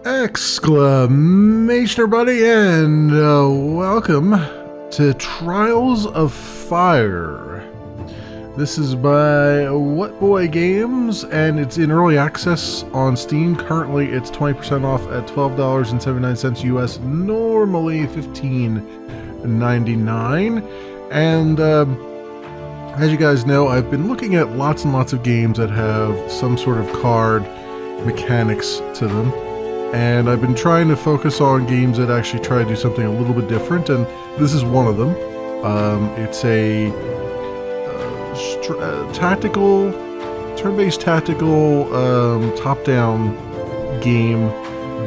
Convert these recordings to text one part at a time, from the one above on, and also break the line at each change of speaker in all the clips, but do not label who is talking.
Exclamation, everybody, and welcome to Trials of Fire. This is by What Boy Games, and it's in early access on Steam. Currently, it's 20% off at $12.79 US, normally $15.99. And as you guys know, I've been looking at lots and lots of games that have some sort of card mechanics to them. And I've been trying to focus on games that actually try to do something a little bit different, and this is one of them. It's a tactical, turn-based tactical, top-down game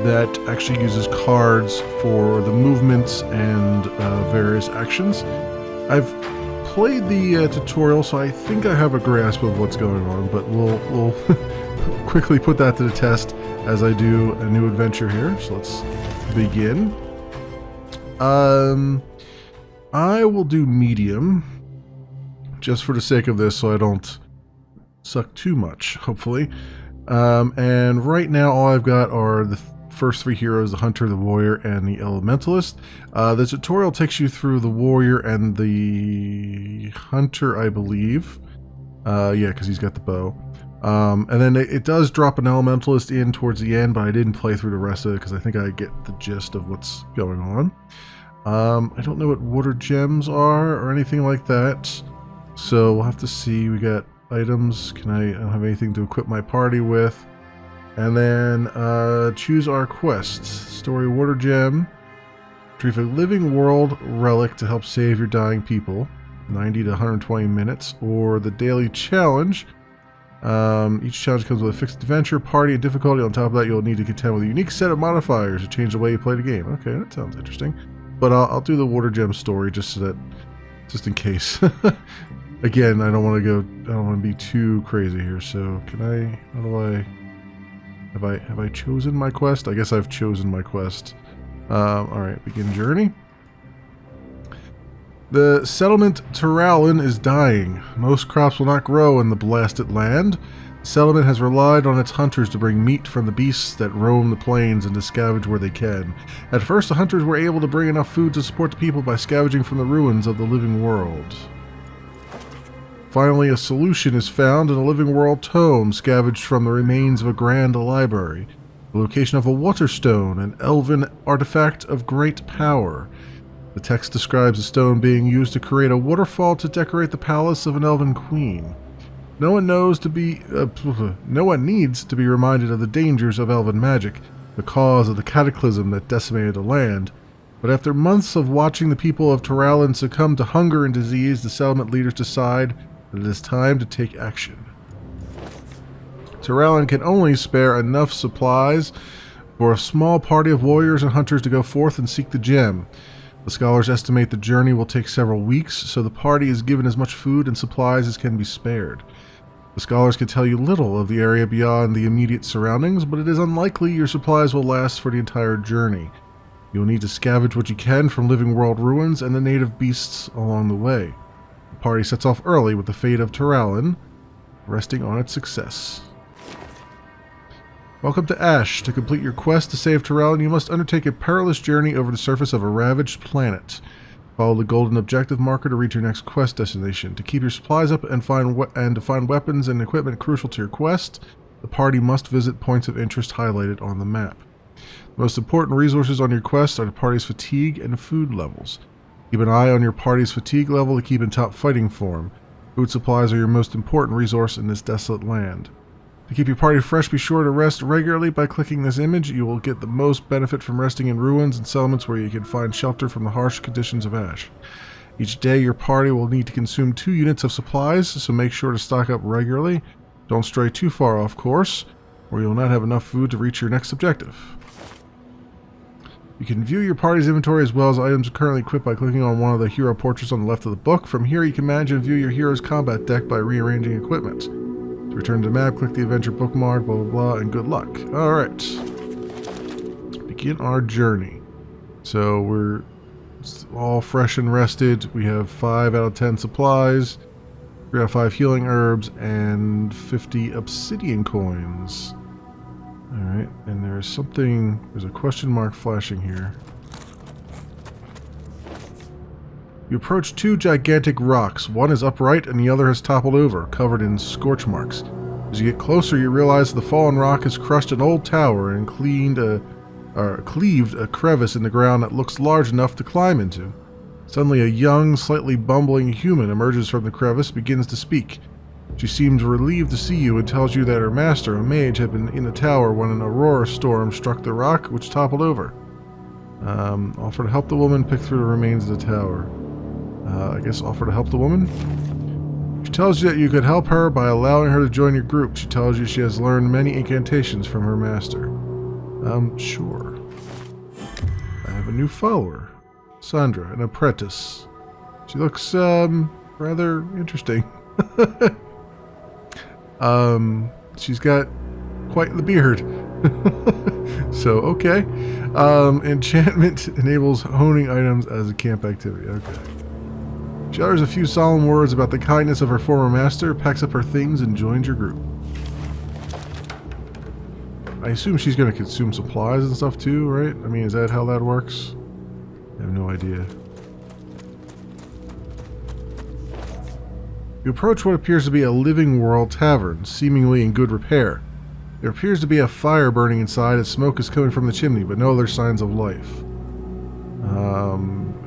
that actually uses cards for the movements and various actions. I've played the tutorial, so I think I have a grasp of what's going on, but we'll quickly put that to the test as I do a new adventure here. So let's begin. I will do medium just for the sake of this, so I don't suck too much, hopefully. And right now all I've got are the first three heroes: the hunter, the warrior, and the elementalist. The tutorial takes you through the warrior and the hunter, I believe. Yeah, because he's got the bow. And then it does drop an elementalist in towards the end, but I didn't play through the rest of it because I think I get the gist of what's going on. I don't know what water gems are or anything like that, so we'll have to see. We got items. I don't have anything to equip my party with. And then choose our quest. Story water gem. Retrieve a living world relic to help save your dying people. 90 to 120 minutes. Or the daily challenge. Each challenge comes with a fixed adventure, party, and difficulty. On top of that, you'll need to contend with a unique set of modifiers to change the way you play the game. Okay, that sounds interesting. But I'll do the water gem story just in case. Again, I don't want to be too crazy here. So have I chosen my quest? I guess I've chosen my quest. Alright, begin journey. The settlement Turalin is dying. Most crops will not grow in the blasted land. The settlement has relied on its hunters to bring meat from the beasts that roam the plains and to scavenge where they can. At first, the hunters were able to bring enough food to support the people by scavenging from the ruins of the living world. Finally, a solution is found in a living world tome scavenged from the remains of a grand library. The location of a waterstone, an elven artifact of great power. The text describes the stone being used to create a waterfall to decorate the palace of an elven queen. No one needs to be reminded of the dangers of elven magic, the cause of the cataclysm that decimated the land. But after months of watching the people of Turalin succumb to hunger and disease, the settlement leaders decide that it is time to take action. Turalin can only spare enough supplies for a small party of warriors and hunters to go forth and seek the gem. The scholars estimate the journey will take several weeks, so the party is given as much food and supplies as can be spared. The scholars can tell you little of the area beyond the immediate surroundings, but it is unlikely your supplies will last for the entire journey. You will need to scavenge what you can from living world ruins and the native beasts along the way. The party sets off early with the fate of Turalin resting on its success. Welcome to Ash. To complete your quest to save Turalin, you must undertake a perilous journey over the surface of a ravaged planet. Follow the golden objective marker to reach your next quest destination. To keep your supplies up and to find weapons and equipment crucial to your quest, the party must visit points of interest highlighted on the map. The most important resources on your quest are the party's fatigue and food levels. Keep an eye on your party's fatigue level to keep in top fighting form. Food supplies are your most important resource in this desolate land. To keep your party fresh, be sure to rest regularly by clicking this image. You will get the most benefit from resting in ruins and settlements where you can find shelter from the harsh conditions of Ash. Each day your party will need to consume 2 units of supplies, so make sure to stock up regularly. Don't stray too far off course, or you'll not have enough food to reach your next objective. You can view your party's inventory as well as items currently equipped by clicking on one of the hero portraits on the left of the book. From here you can manage and view your hero's combat deck by rearranging equipment. To return to the map, click the adventure bookmark, blah blah blah, and good luck. Alright. Begin our journey. So we're all fresh and rested. We have 5 out of 10 supplies, 3 out of 5 healing herbs, and 50 obsidian coins. Alright, and there's something... There's a question mark flashing here. You approach two gigantic rocks. One is upright and the other has toppled over, covered in scorch marks. As you get closer, you realize the fallen rock has crushed an old tower and cleaved a crevice in the ground that looks large enough to climb into. Suddenly, a young, slightly bumbling human emerges from the crevice, begins to speak. She seems relieved to see you and tells you that her master, a mage, had been in the tower when an aurora storm struck the rock, which toppled over. Offer to help the woman pick through the remains of the tower. I guess offer to help the woman? She tells you that you could help her by allowing her to join your group. She tells you she has learned many incantations from her master. Sure. I have a new follower. Sandra, an apprentice. She looks, rather interesting. She's got quite the beard. So, okay. Enchantment enables honing items as a camp activity. Okay. She utters a few solemn words about the kindness of her former master, packs up her things, and joins your group. I assume she's going to consume supplies and stuff too, right? I mean, is that how that works? I have no idea. You approach what appears to be a living world tavern, seemingly in good repair. There appears to be a fire burning inside as smoke is coming from the chimney, but no other signs of life.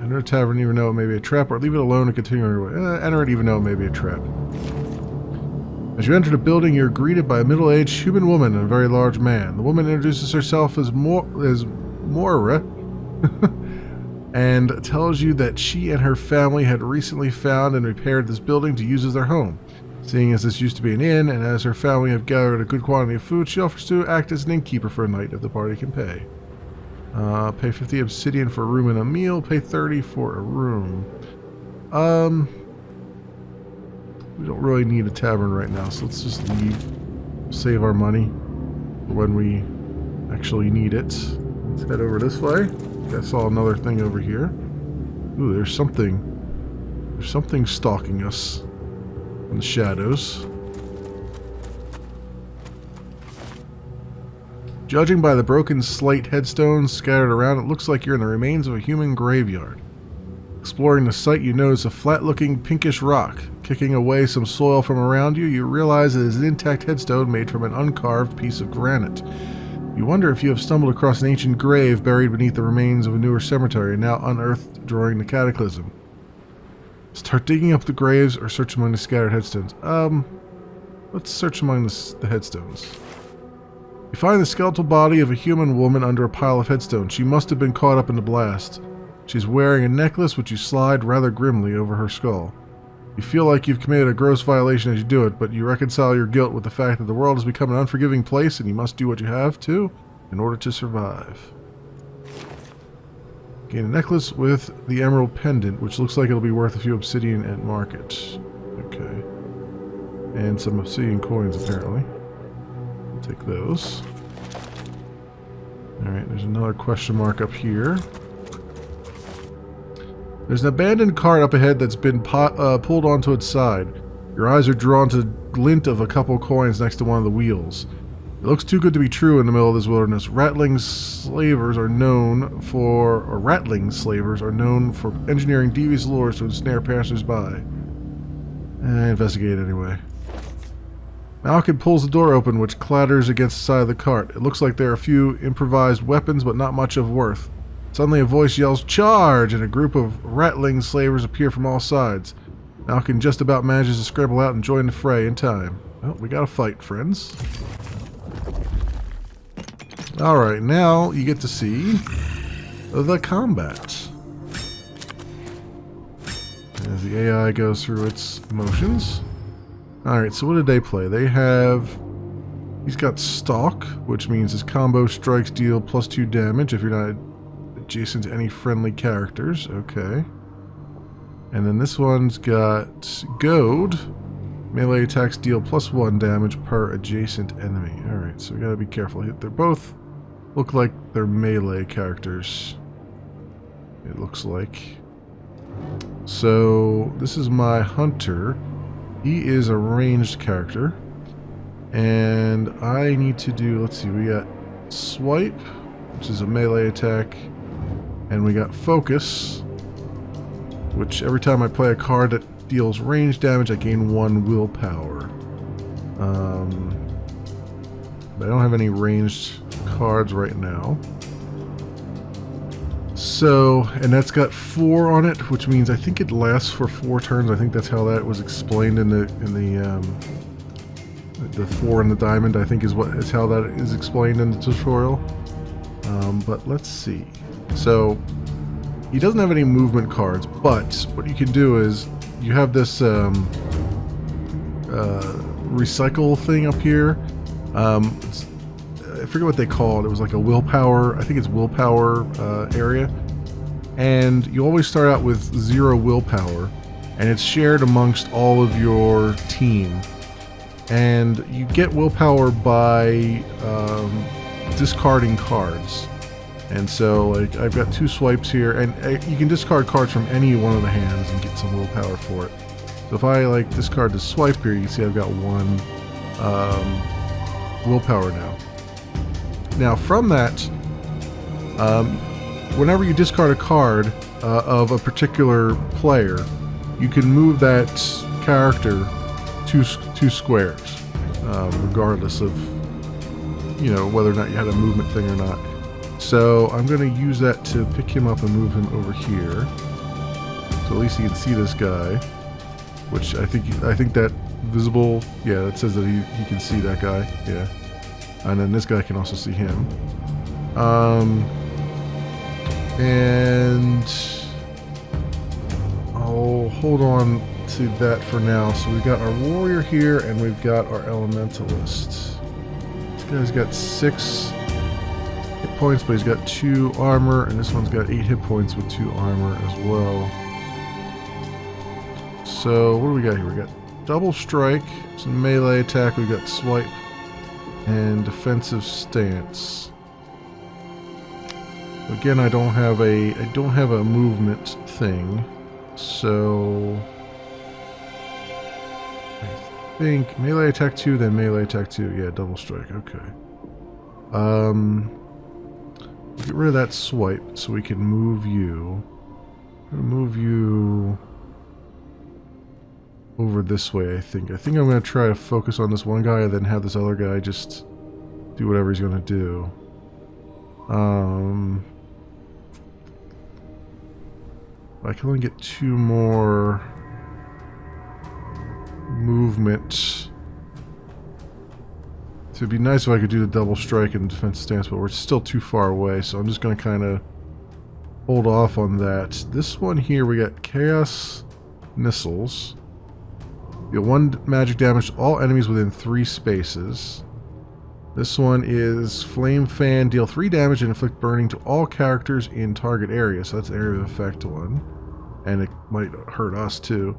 Enter a tavern even though it may be a trap, or leave it alone and continue on your way. Enter it even though it may be a trap. As you enter the building, you're greeted by a middle-aged human woman and a very large man. The woman introduces herself as Moira and tells you that she and her family had recently found and repaired this building to use as their home. Seeing as this used to be an inn, and as her family have gathered a good quantity of food, she offers to act as an innkeeper for a night if the party can pay. Pay 50 obsidian for a room and a meal. Pay 30 for a room. We don't really need a tavern right now, so let's just leave. Save our money for when we actually need it. Let's head over this way. I saw another thing over here. Ooh, there's something. There's something stalking us in the shadows. Judging by the broken slate headstones scattered around, it looks like you're in the remains of a human graveyard. Exploring the site, you notice a flat-looking pinkish rock. Kicking away some soil from around you, you realize it is an intact headstone made from an uncarved piece of granite. You wonder if you have stumbled across an ancient grave buried beneath the remains of a newer cemetery, now unearthed during the cataclysm. Start digging up the graves or search among the scattered headstones. Let's search among the headstones. You find the skeletal body of a human woman under a pile of headstones. She must have been caught up in the blast. She's wearing a necklace which you slide rather grimly over her skull. You feel like you've committed a gross violation as you do it, but you reconcile your guilt with the fact that the world has become an unforgiving place and you must do what you have to in order to survive. Gain a necklace with the emerald pendant, which looks like it'll be worth a few obsidian at market. Okay. And some obsidian coins, apparently. I'll take those. Alright, there's another question mark up here. There's an abandoned cart up ahead that's been pulled onto its side. Your eyes are drawn to the glint of a couple coins next to one of the wheels. It looks too good to be true in the middle of this wilderness. Rattling slavers are known for engineering devious lures to ensnare passers-by. Investigate anyway. Malkin pulls the door open, which clatters against the side of the cart. It looks like there are a few improvised weapons, but not much of worth. Suddenly a voice yells, "Charge!" and a group of rattling slavers appear from all sides. Malkin just about manages to scramble out and join the fray in time. Well, we gotta fight, friends. Alright, now you get to see the combat. As the AI goes through its motions. Alright, so what did they play? They have... He's got Stalk, which means his combo strikes deal +2 damage if you're not adjacent to any friendly characters. Okay. And then this one's got Goad. Melee attacks deal +1 damage per adjacent enemy. Alright, so we gotta be careful. They're both look like they're melee characters. It looks like. So, this is my Hunter. He is a ranged character. And I need to do, let's see, we got swipe, which is a melee attack, and we got focus, which every time I play a card that deals range damage, I gain 1 willpower. But I don't have any ranged cards right now. So, and that's got 4 on it, which means I think it lasts for 4 turns. I think that's how that was explained in the 4 in the diamond, I think is how that is explained in the tutorial. But let's see. So he doesn't have any movement cards, but what you can do is you have this recycle thing up here. I forget what they call it. It was like a willpower. I think it's willpower area. And you always start out with 0 willpower, and it's shared amongst all of your team. And you get willpower by discarding cards. And so, like, I've got 2 swipes here, and you can discard cards from any one of the hands and get some willpower for it. So if I, like, discard the swipe here, you can see I've got 1 willpower now. Now, from that, whenever you discard a card of a particular player, you can move that character 2 squares, regardless of, you know, whether or not you had a movement thing or not. So I'm going to use that to pick him up and move him over here. So at least you can see this guy, which I think that visible, yeah, that says that he can see that guy, yeah. And then this guy can also see him. And I'll hold on to that for now. So we've got our warrior here, and we've got our elementalist. This guy's got 6 hit points, but he's got 2 armor, and this one's got 8 hit points with 2 armor as well. So what do we got here? We got double strike, some melee attack, we got swipe, and defensive stance. Again, I don't have a movement thing, so I think melee attack 2, then melee attack 2. Yeah, double strike. Okay. Get rid of that swipe so we can move you. I'm gonna move you over this way, I think. I think I'm going to try to focus on this one guy and then have this other guy just do whatever he's going to do. I can only get 2 more movement. So it'd be nice if I could do the double strike and defense stance, but we're still too far away, so I'm just going to kind of hold off on that. This one here, we got Chaos Missiles. Deal 1 magic damage to all enemies within 3 spaces. This one is Flame Fan. Deal 3 damage and inflict burning to all characters in target area. So that's area of effect 1. And it might hurt us too.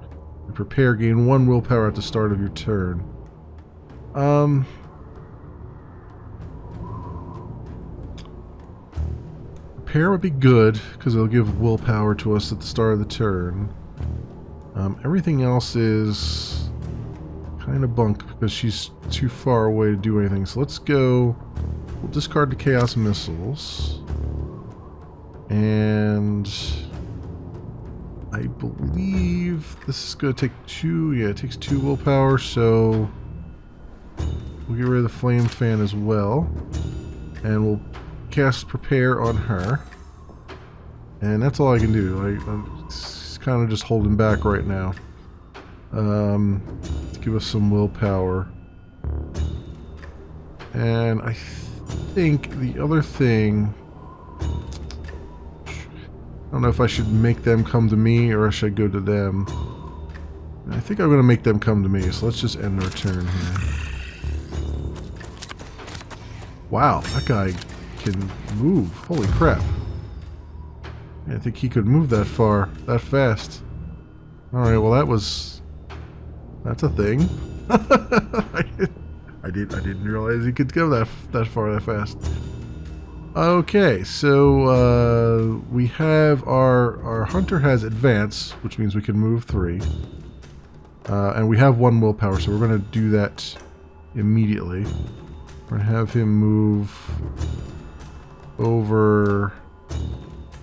Prepare. Gain 1 willpower at the start of your turn. Prepare would be good, because it'll give willpower to us at the start of the turn. Everything else is kind of bunk because she's too far away to do anything. So let's go. We'll discard the Chaos Missiles. And I believe this is going to take 2. Yeah, it takes 2 willpower. So we'll get rid of the Flame Fan as well. And we'll cast Prepare on her. And that's all I can do. I'm kind of just holding back right now. To give us some willpower. And I think the other thing, I don't know if I should make them come to me or I should go to them. I think I'm going to make them come to me, so let's just end our turn here. Wow, that guy can move. Holy crap. I didn't think he could move that far, that fast. Alright, well that's a thing. I didn't realize he could go that far, that fast. Okay, so we have our hunter has advance, which means we can move 3. And we have 1 willpower, so we're going to do that immediately. We're going to have him move over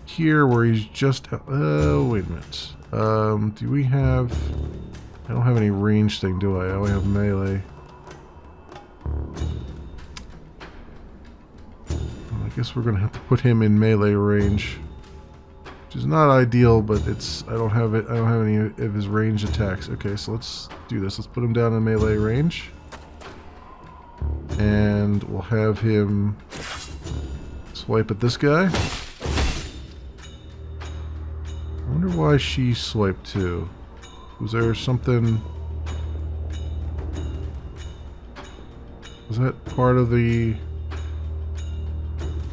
here where he's just... Oh, wait a minute. Do we have... I don't have any range thing, do I? I only have melee. Well, I guess we're going to have to put him in melee range. Which is not ideal, but it's... I don't have any of his ranged attacks. Okay, so let's do this. Let's put him down in melee range. And we'll have him swipe at this guy. I wonder why she swiped too. Was there something... Was that part of the...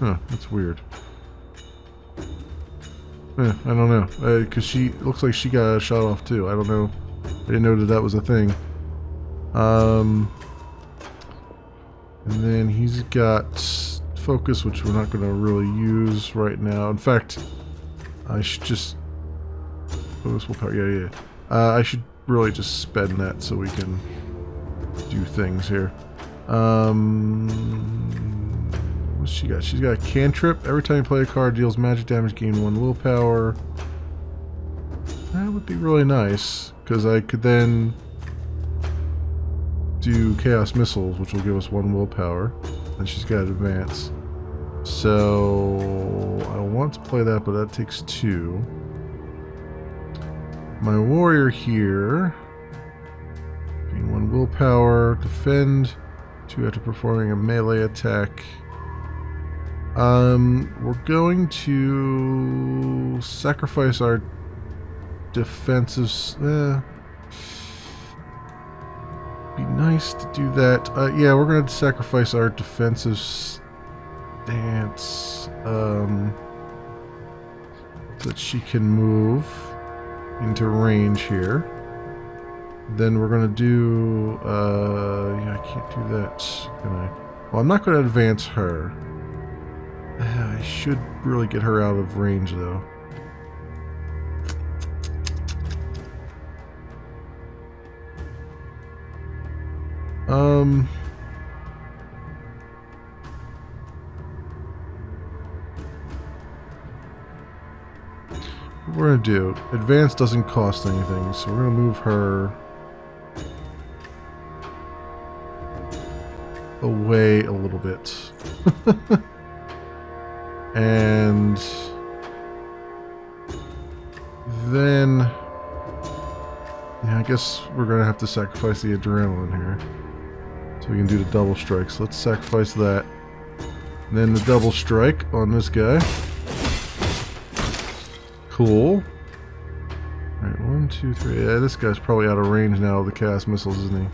Huh, that's weird. I don't know. Because she... looks like she got shot off too. I don't know. I didn't know that that was a thing. And then he's got focus, which we're not going to really use right now. In fact, I should just... Focus willpower. Yeah. I should really just spend that so we can do things here. What's she got? She's got a cantrip. Every time you play a card, deals magic damage, gain 1 willpower. That would be really nice, because I could then do chaos missiles, which will give us 1 willpower. And she's got advance. So I want to play that, but that takes 2. My warrior here, gain 1 willpower, defend 2 after performing a melee attack. We're going to sacrifice our defensive. Be nice to do that. Yeah, we're going to sacrifice our defensive stance so that she can move into range here. Then we're going to do... yeah, I can't do that, can I? Well, I'm not going to advance her. I should really get her out of range, though. What we're going to do, advance doesn't cost anything, so we're going to move her away a little bit. And then, yeah, I guess we're going to have to sacrifice the adrenaline here. So we can do the double strike. So let's sacrifice that. And then the double strike on this guy. Cool. Alright, 1, 2, 3. Yeah, this guy's probably out of range now of the cast missiles, isn't he?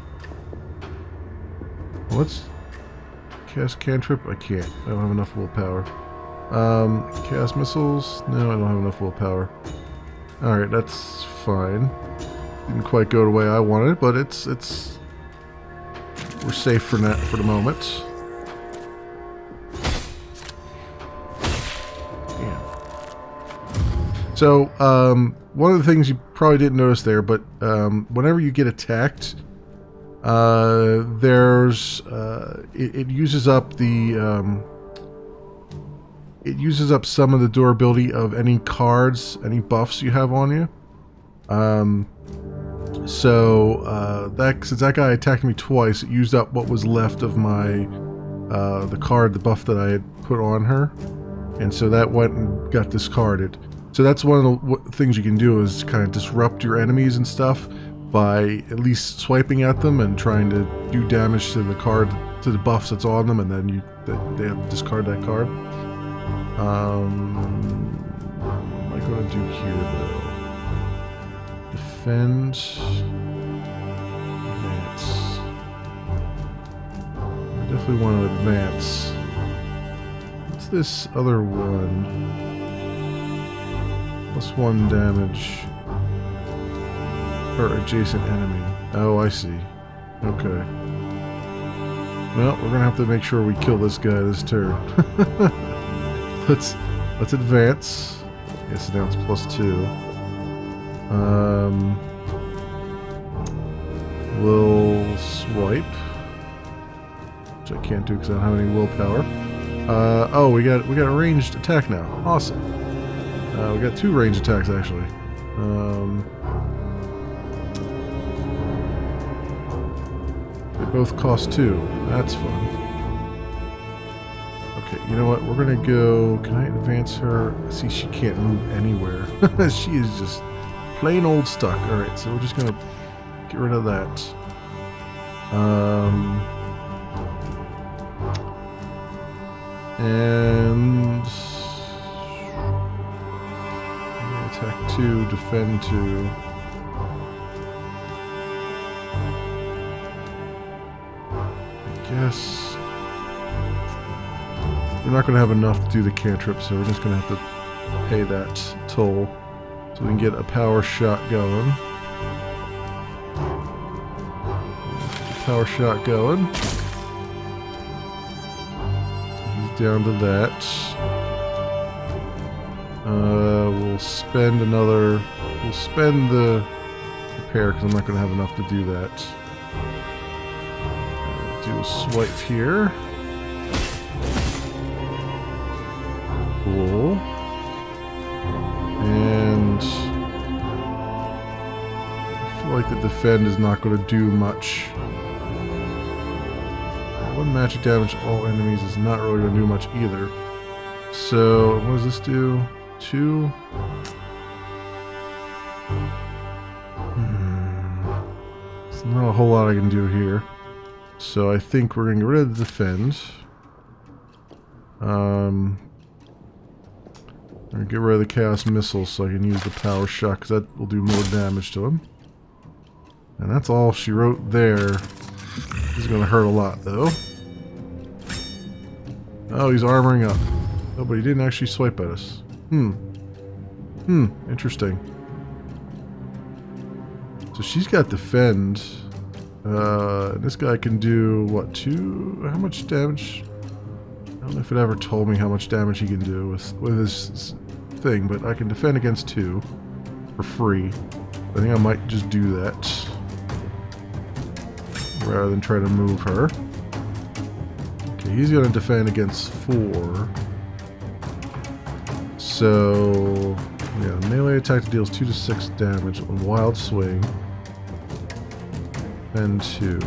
Well, let's cast cantrip. I can't. I don't have enough willpower. Cast missiles. No, I don't have enough willpower. Alright, that's fine. Didn't quite go the way I wanted, but it's we're safe for now, for the moment. Yeah. So, one of the things you probably didn't notice there, but whenever you get attacked, there's it uses up the it uses up some of the durability of any cards, any buffs you have on you. Since that guy attacked me twice, it used up what was left of my the buff that I had put on her, and so that went and got discarded. So that's one of the things you can do, is kind of disrupt your enemies and stuff by at least swiping at them and trying to do damage to the card, to the buffs that's on them, and then they have to discard that card. What am I going to do here, though? Defend. Advance. I definitely want to advance. What's this other one? +1 damage per adjacent enemy. Oh, I see. Okay. Well, we're gonna have to make sure we kill this guy this turn. Let's advance. Yes, now it's +2. We'll swipe. which I can't do because I don't have any willpower. Oh, we got a ranged attack now. Awesome. We got 2 ranged attacks actually. They both cost 2. That's fun. Okay, you know what? We're gonna go. Can I advance her? See, she can't move anywhere. She is just plain old stuck. All right, so we're just gonna get rid of that. And attack 2, defend 2. I guess we're not going to have enough to do the cantrip, so we're just going to have to pay that toll so we can get a power shot going. Power shot going. He's down to that. We'll spend another. We'll spend the repair because I'm not going to have enough to do that. Do a swipe here. Cool. And I feel like the defend is not going to do much. 1 magic damage to all enemies is not really going to do much either. So, what does this do? 2? There's not a whole lot I can do here. So I think we're going to get rid of the defend. I'm going to get rid of the chaos missile so I can use the power shot because that will do more damage to him. And that's all she wrote there. This is going to hurt a lot though. Oh, he's armoring up. Oh, but he didn't actually swipe at us. Interesting. So she's got defend. This guy can do, what, 2? How much damage? I don't know if it ever told me how much damage he can do with his thing, but I can defend against 2 for free. I think I might just do that rather than try to move her. Okay, he's going to defend against 4. So, yeah, melee attack deals 2 to 6 damage on wild swing. And 2.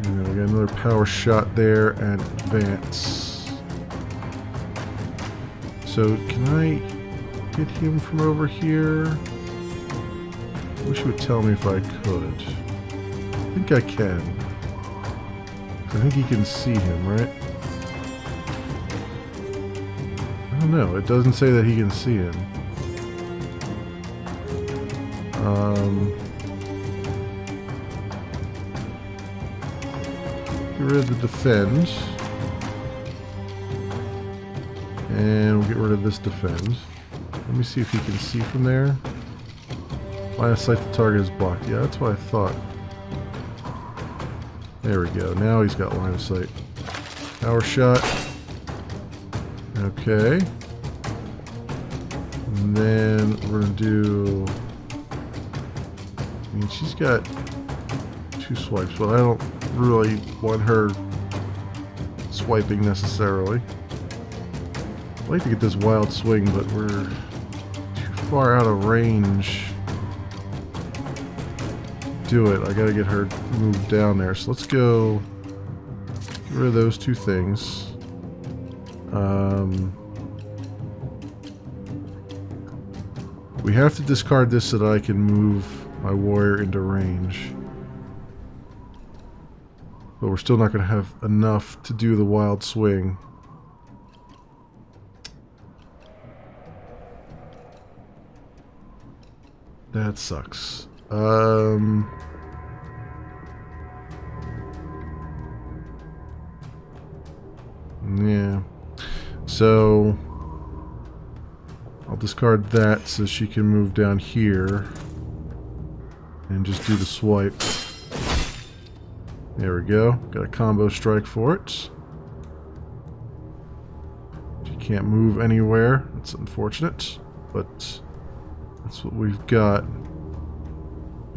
And we got another power shot there and advance. So can I get him from over here? I wish you would tell me if I could. I think I can. I think he can see him, right? I don't know. It doesn't say that he can see him. Get rid of the defend. And we'll get rid of this defend. Let me see if he can see from there. Line of sight, the target is blocked. Yeah, that's what I thought. There we go. Now he's got line of sight. Power shot. Okay. And then we're going to do... I mean, she's got 2 swipes, but I don't really want her swiping necessarily. I'd like to get this wild swing, but we're too far out of range to do it. I gotta get her moved down there. So let's go get rid of those 2 things. We have to discard this so that I can move my warrior into range. But we're still not going to have enough to do the wild swing. That sucks. Yeah. So I'll discard that so she can move down here and just do the swipe. There we go. Got a combo strike for it. She can't move anywhere. That's unfortunate, but that's what we've got.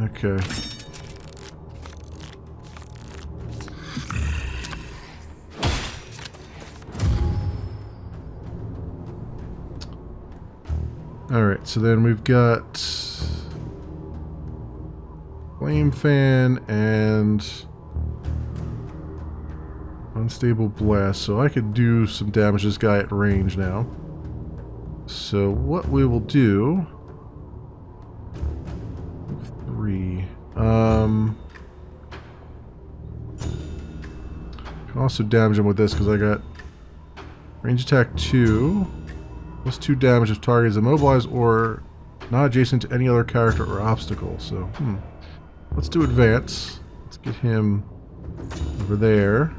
Okay. Alright, so then we've got Flame Fan and Unstable Blast, so I could do some damage to this guy at range now. So what we will do... 3. Can also damage him with this because I got range attack 2. Plus 2 damage if target is immobilized or not adjacent to any other character or obstacle. So, let's do advance. Let's get him over there.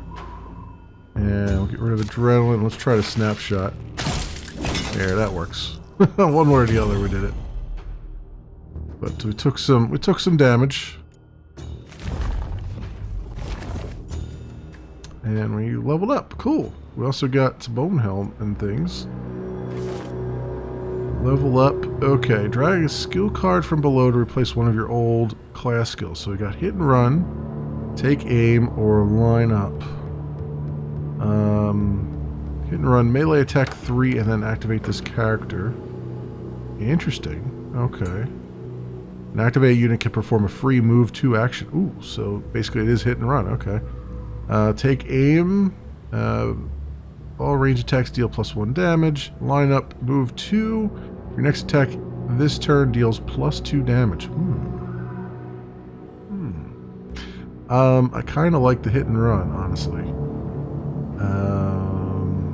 And we'll get rid of adrenaline. Let's try the snapshot. There, that works. One way or the other, we did it. But we took some damage. And we leveled up. Cool. We also got some bone helm and things. Level up. Okay, drag a skill card from below to replace one of your old class skills. So we got hit and run, take aim, or line up. Hit and run, melee attack 3, and then activate this character. Interesting. Okay. An activated unit can perform a free move 2 action. Ooh, so basically it is hit and run. Okay. Take aim. All range attacks deal +1 damage. Line up, move 2. Your next attack this turn deals +2 damage. I kind of like the hit and run, honestly.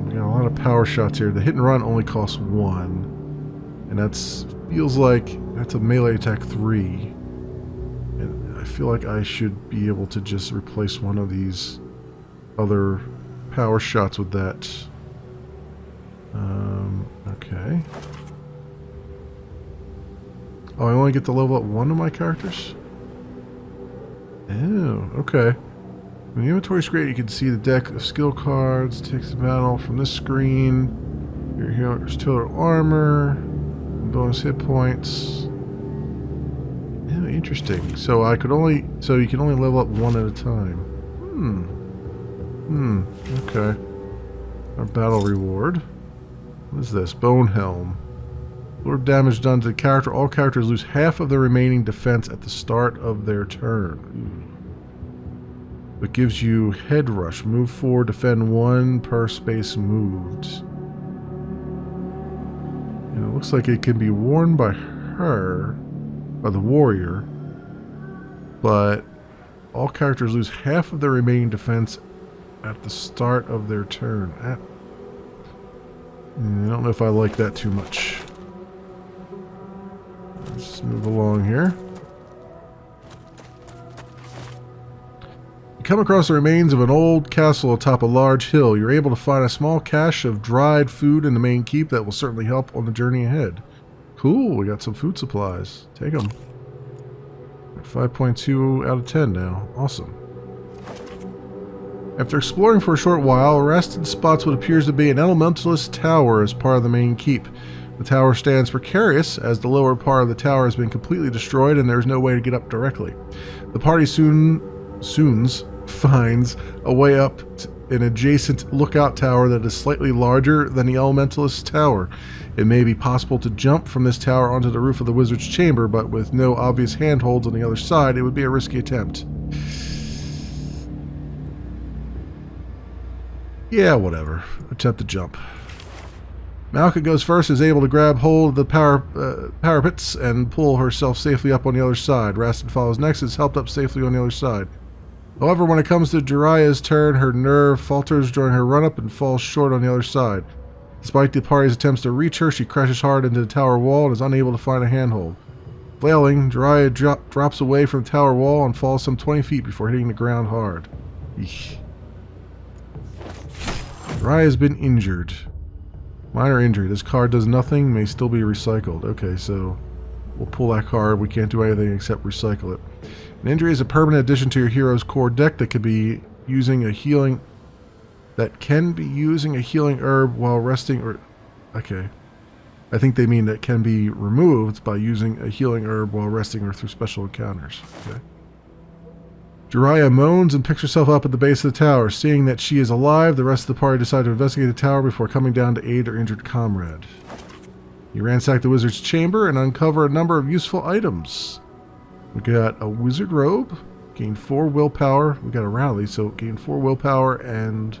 We got a lot of power shots here. The hit and run only costs 1. And feels like that's a melee attack 3. And I feel like I should be able to just replace one of these other power shots with that. Okay. Oh, I only get to level up one of my characters? Oh, okay. When the inventory screen, you can see the deck of skill cards. Takes the battle from this screen. Your healer's total armor. Bonus hit points. Yeah, interesting. So you can only level up one at a time. Okay. Our battle reward. What is this? Bone Helm. Lord damage done to the character. All characters lose half of their remaining defense at the start of their turn. It gives you head rush. Move 4, defend 1 per space moved. And it looks like it can be worn by her, by the warrior, but all characters lose half of their remaining defense at the start of their turn. I don't know if I like that too much. Let's just move along here. You come across the remains of an old castle atop a large hill. You're able to find a small cache of dried food in the main keep that will certainly help on the journey ahead. Cool, we got some food supplies. Take them. 5.2 out of 10 now. Awesome. After exploring for a short while, Rastin spots what appears to be an elementalist tower as part of the main keep. The tower stands precarious, as the lower part of the tower has been completely destroyed and there is no way to get up directly. The party soon finds a way up an adjacent lookout tower that is slightly larger than the elementalist tower. It may be possible to jump from this tower onto the roof of the wizard's chamber, but with no obvious handholds on the other side, it would be a risky attempt. Yeah, whatever. Attempt to jump. Malka goes first, is able to grab hold of the parapets and pull herself safely up on the other side. Rastin follows next, is helped up safely on the other side. However, when it comes to Jiraiya's turn, her nerve falters during her run-up and falls short on the other side. Despite the party's attempts to reach her, she crashes hard into the tower wall and is unable to find a handhold. Flailing, Jiraiya drops away from the tower wall and falls some 20 feet before hitting the ground hard. Eesh. Jiraiya has been injured. Minor injury. This card does nothing, may still be recycled. Okay, so we'll pull that card. We can't do anything except recycle it. An injury is a permanent addition to your hero's core deck that can be using a healing herb while resting, or okay. I think they mean that can be removed by using a healing herb while resting or through special encounters. Okay. Jiraiya moans and picks herself up at the base of the tower. Seeing that she is alive, the rest of the party decide to investigate the tower before coming down to aid their injured comrade. You ransack the wizard's chamber and uncover a number of useful items. We got a wizard robe, gain 4 willpower. We got a rally, so gain 4 willpower and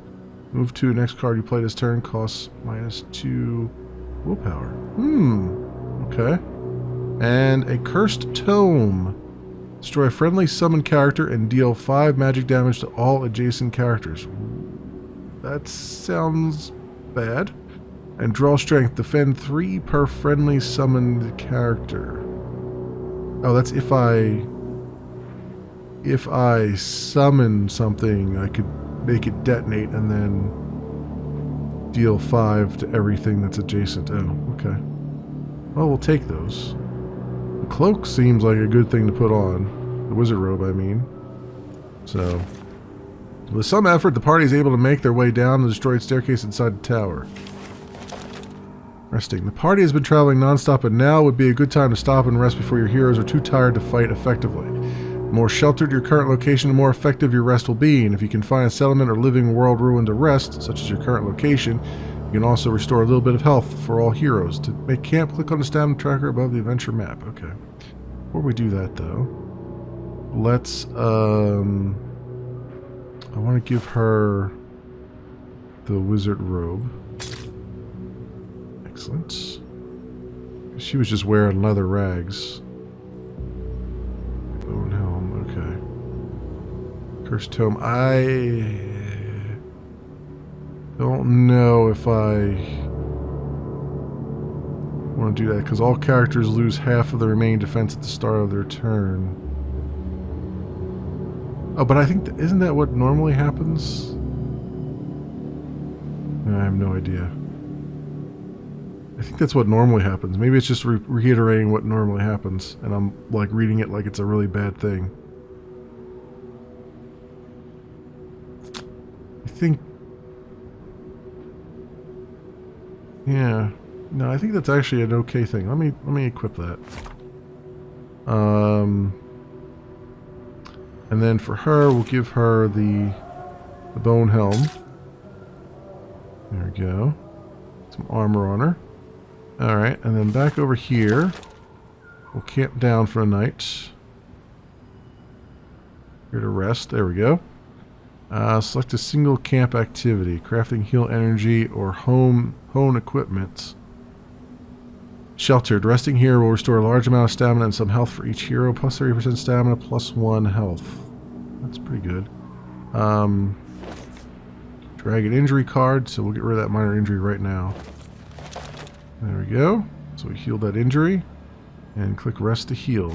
move to next card you play this turn costs -2 willpower. Okay. And a cursed tome. Destroy a friendly summon character and deal 5 magic damage to all adjacent characters. That sounds bad. And draw strength. Defend 3 per friendly summoned character. Oh, that's if I summon something, I could make it detonate and then deal 5 to everything that's adjacent. Oh, okay. Well, we'll take those. The cloak seems like a good thing to put on. The wizard robe, I mean. So, with some effort, the party is able to make their way down the destroyed staircase inside the tower. Resting. The party has been traveling non-stop, and now would be a good time to stop and rest before your heroes are too tired to fight effectively. The more sheltered your current location, the more effective your rest will be, and if you can find a settlement or living world ruin to rest, such as your current location, you can also restore a little bit of health for all heroes. To make camp, click on the stamina tracker above the adventure map. Okay. Before we do that, though, let's, I want to give her the wizard robe. Excellent. She was just wearing leather rags. Bone helm, okay. Cursed tome. I don't know if I want to do that, because all characters lose half of the remaining defense at the start of their turn. Oh, but I think, isn't that what normally happens? I have no idea. I think that's what normally happens. Maybe it's just reiterating what normally happens, and I'm like reading it like it's a really bad thing. I think... Yeah. No, I think that's actually an okay thing. Let me equip that. And then for her, we'll give her the bone helm. There we go. Some armor on her. Alright, and then back over here, we'll camp down for a night. Here to rest. There we go. Select a single camp activity. Crafting heal energy or hone equipment. Sheltered. Resting here will restore a large amount of stamina and some health for each hero. Plus 30% stamina, plus 1 health. That's pretty good. Dragon injury card, so we'll get rid of that minor injury right now. There we go. So we healed that injury. And click rest to heal.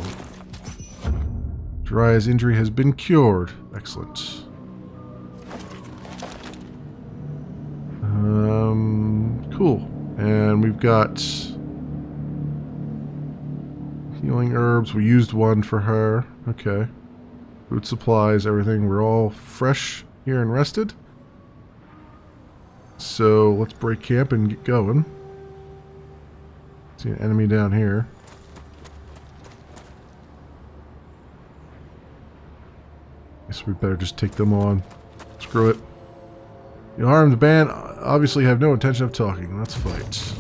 Dry's injury has been cured. Excellent. Cool. And we've got healing herbs. We used one for her. Okay. Food supplies, everything. We're all fresh here and rested. So let's break camp and get going. See an enemy down here. Guess we better just take them on. Screw it. The armed band obviously have no intention of talking. Let's fight.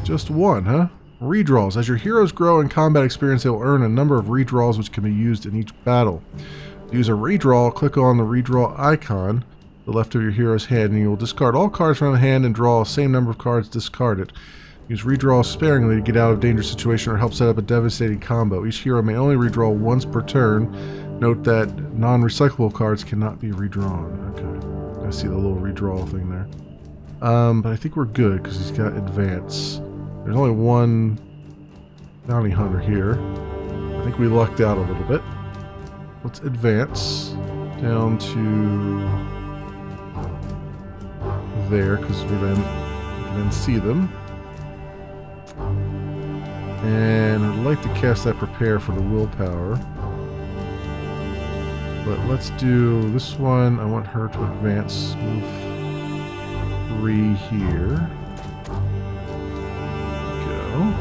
Just one, huh? Redraws. As your heroes grow in combat experience, they will earn a number of redraws which can be used in each battle. To use a redraw, click on the redraw icon the left of your hero's hand, and you will discard all cards from the hand and draw the same number of cards discarded. Use redraw sparingly to get out of a dangerous situation or help set up a devastating combo. Each hero may only redraw once per turn. Note that non-recyclable cards cannot be redrawn. Okay. I see the little redraw thing there. But I think we're good because he's got advance. There's only one bounty hunter here. I think we lucked out a little bit. Let's advance down to there because we then see them. And I'd like to cast that prepare for the willpower. But let's do this one. I want her to advance. Move 3 here. Go.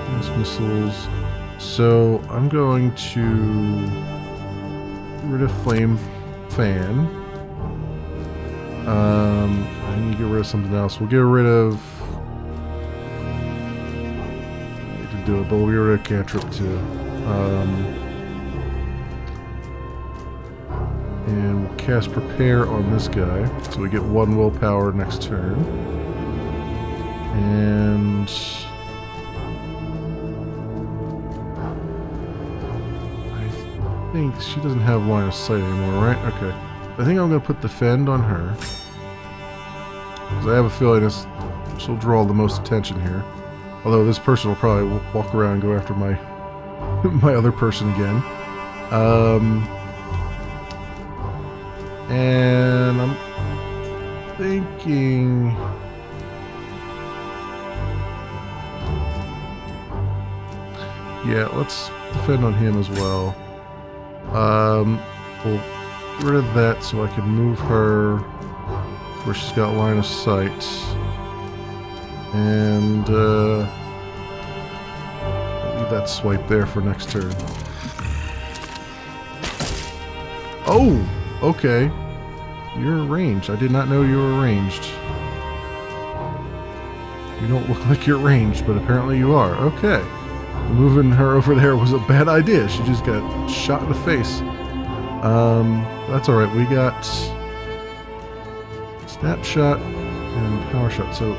Cast missiles. So I'm going to get rid of Flame Fan. I need to get rid of something else. We'll get rid of... I need to do it, but we'll get rid of Cantrip too. And we'll cast Prepare on this guy, so we get 1 willpower next turn. And... I think she doesn't have line of sight anymore, right? Okay. I think I'm going to put Defend on her. Because I have a feeling she'll draw the most attention here. Although this person will probably walk around and go after my my other person again. And I'm thinking... Yeah, let's defend on him as well. We'll get rid of that so I can move her where she's got line of sight. And I'll leave that swipe there for next turn. Oh! Okay. You're ranged. I did not know you were ranged. You don't look like you're ranged, but apparently you are. Okay. Moving her over there was a bad idea. She just got shot in the face. That's alright. We got Snapshot and Power Shot. So,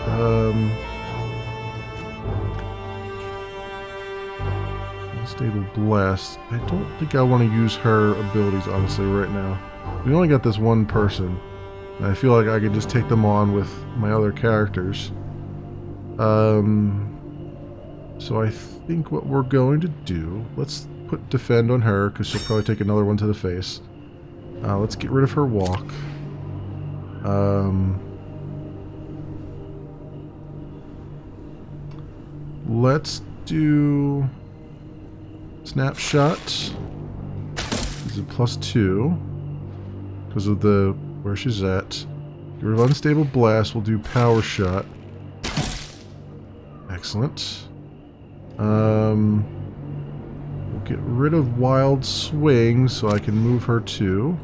Unstable Blast. I don't think I want to use her abilities, honestly, right now. We only got this one person. And I feel like I could just take them on with my other characters. So I think what we're going to do, let's put Defend on her, because she'll probably take another one to the face. Let's get rid of her walk. Let's do Snapshot. This is a +2 because of the where she's at. Get rid of Unstable Blast. We'll do Power Shot. Excellent. We'll get rid of Wild Swing so I can move her too.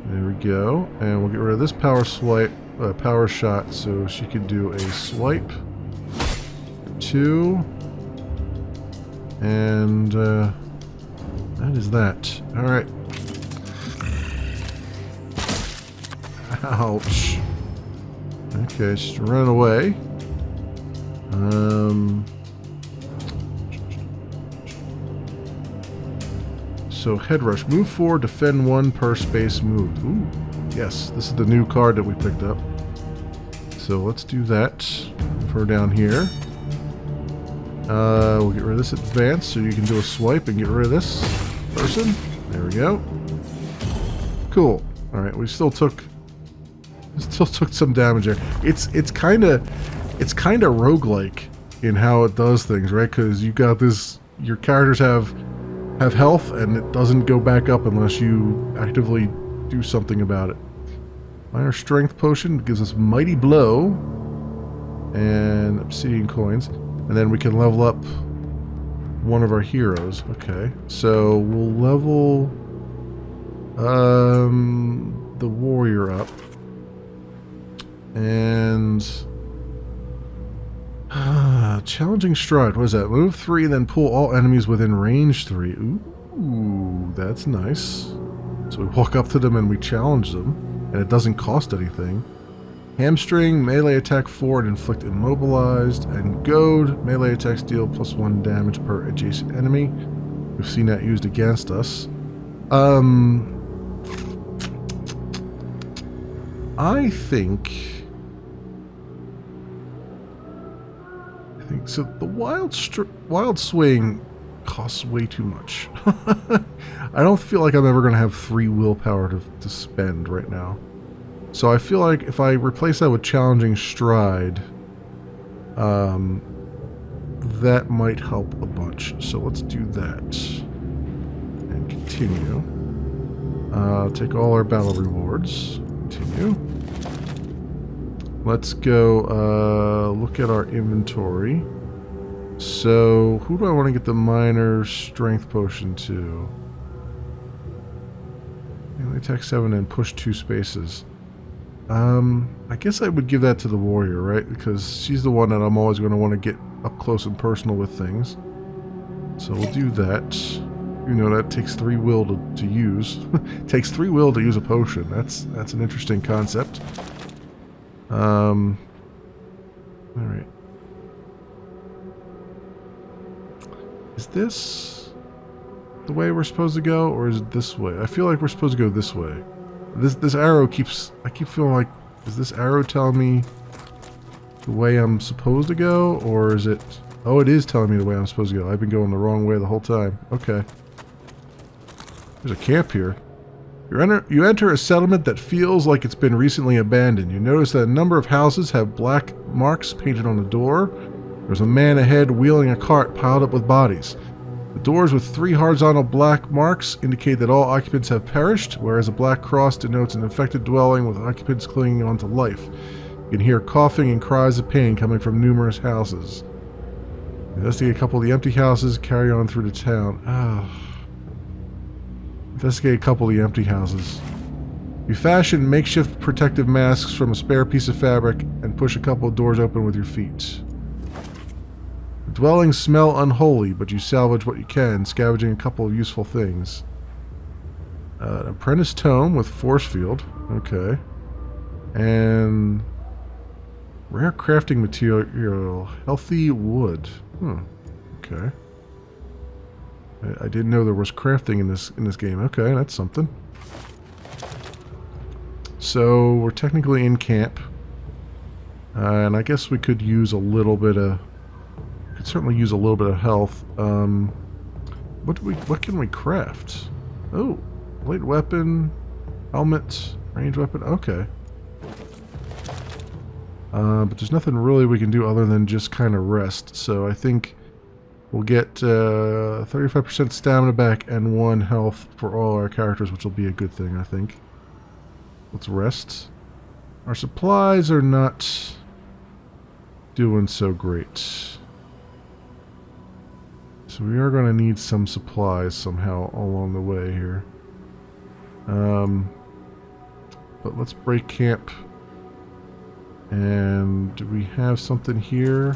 There we go. And we'll get rid of this Power Shot so she can do a swipe. 2. And that is that. Alright. Ouch. Okay, she's running away. So head rush. Move 4, defend 1 per space moved. Ooh, yes, this is the new card that we picked up. So let's do that. Move her down here. We'll get rid of this advance so you can do a swipe and get rid of this person. There we go. Cool. Alright, we still took some damage there. It's kinda roguelike in how it does things, right? Because you got this, your characters have health and it doesn't go back up unless you actively do something about it. Minor strength potion gives us mighty blow and obsidian coins. And then we can level up one of our heroes. Okay. So we'll level the warrior up. And challenging stride. What is that? Move 3, then pull all enemies within range 3. Ooh, that's nice. So we walk up to them and we challenge them, and it doesn't cost anything. Hamstring, melee attack 4 and inflict immobilized, and goad, melee attacks deal +1 damage per adjacent enemy. We've seen that used against us. I think so. The wild swing costs way too much. I don't feel like I'm ever going to have 3 willpower to spend right now. So I feel like if I replace that with challenging stride, that might help a bunch. So let's do that. And continue. Take all our battle rewards. Continue. Let's go look at our inventory. So, who do I want to get the minor strength potion to? Melee attack 7 and push 2 spaces. I guess I would give that to the warrior, right? Because she's the one that I'm always going to want to get up close and personal with things. So we'll do that. You know, that takes 3 will to use. Takes 3 will to use a potion. That's an interesting concept. Alright. Is this the way we're supposed to go, or is it this way? I feel like we're supposed to go this way. This arrow keeps... I keep feeling like... Is this arrow telling me the way I'm supposed to go, or is it... Oh, it is telling me the way I'm supposed to go. I've been going the wrong way the whole time. Okay. There's a camp here. You enter a settlement that feels like it's been recently abandoned. You notice that a number of houses have black marks painted on the door. There's a man ahead wheeling a cart piled up with bodies. The doors with 3 horizontal black marks indicate that all occupants have perished, whereas a black cross denotes an infected dwelling with occupants clinging on to life. You can hear coughing and cries of pain coming from numerous houses. Investigate a couple of the empty houses, carry on through the town. Investigate a couple of the empty houses. You fashion makeshift protective masks from a spare piece of fabric and push a couple of doors open with your feet. The dwellings smell unholy, but you salvage what you can, scavenging a couple of useful things. An apprentice tome with force field. Okay. And rare crafting material. Healthy wood. Okay. I didn't know there was crafting in this game. Okay, that's something. So we're technically in camp, and I guess we could use a little bit of. Could certainly use a little bit of health. What can we craft? Oh, light weapon, helmet, range weapon. Okay. But there's nothing really we can do other than just kind of rest. So I think we'll get 35% stamina back and 1 health for all our characters, which will be a good thing, I think. Let's rest. Our supplies are not doing so great. So we are going to need some supplies somehow along the way here. But let's break camp. And do we have something here?